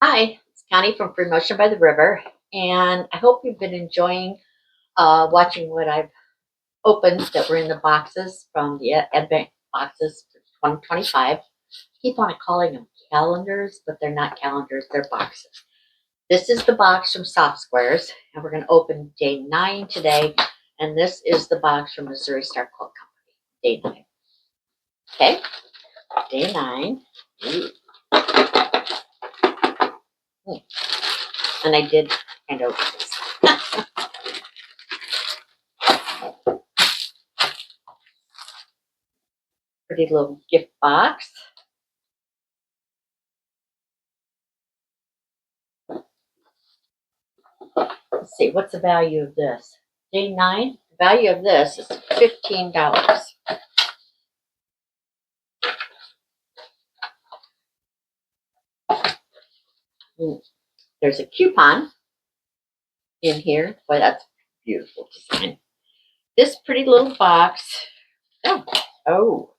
Hi, it's Connie from Free Motion by the River, and I hope you've been enjoying watching what I've opened that were in the boxes from the Advent boxes for 2025. Keep on calling them calendars, but they're not calendars, they're boxes. This is the box from Soft Squares, and we're going to open day 9 today, and this is the box from Missouri Star Quilt Company, day 9. Okay, day 9. And I did kind of open this. Pretty little gift box. Let's see, what's the value of this? Day 9, the value of this is $15. There's a coupon in here. Boy, that's beautiful design. This pretty little box. Oh,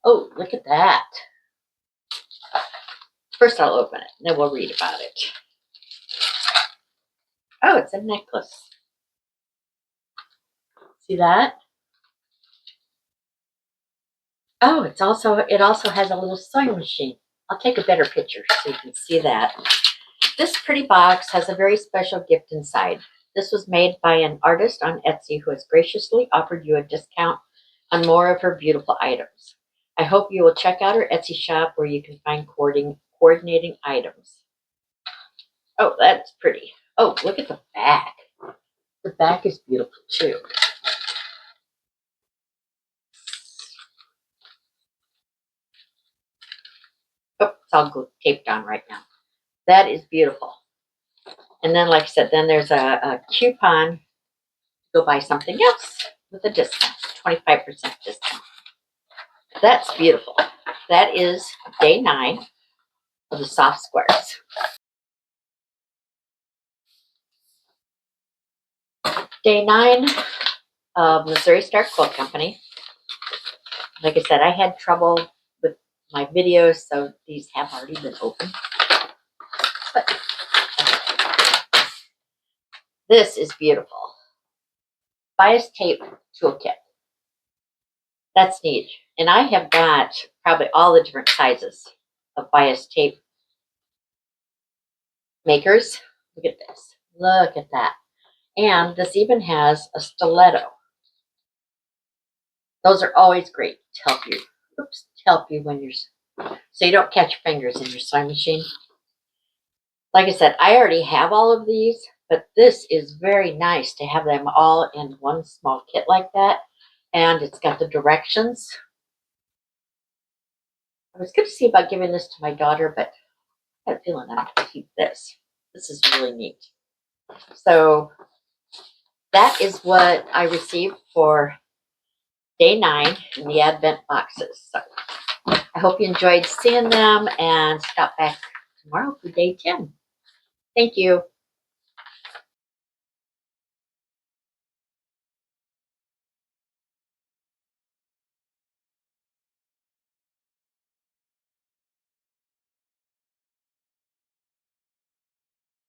look at that. First I'll open it, and then we'll read about it. Oh, it's a necklace. See that? Oh, it also has a little sewing machine. I'll take a better picture so you can see that. This pretty box has a very special gift inside. This was made by an artist on Etsy who has graciously offered you a discount on more of her beautiful items. I hope you will check out her Etsy shop where you can find coordinating items. Oh, that's pretty. Oh, look at the back. The back is beautiful too. Oh, it's all taped on right now. That is beautiful. And then, like I said, then there's a coupon to go buy something else with a discount, 25% discount. That's beautiful. That is day 9 of the Soft Squares. Day 9 of Missouri Star Quilt Company. Like I said, I had trouble with my videos, so these have already been opened. But this is beautiful. Bias tape toolkit. That's neat. And I have got probably all the different sizes of bias tape makers. Look at this. Look at that. And this even has a stiletto. Those are always great to help you. Oops, to help you when you're, so you don't catch your fingers in your sewing machine. Like I said, I already have all of these, but this is very nice to have them all in one small kit like that. And it's got the directions. I was going to see about giving this to my daughter, but I have a feeling I'm going to keep this. This is really neat. So that is what I received for day 9 in the Advent boxes. So I hope you enjoyed seeing them, and stop back tomorrow for day 10. Thank you.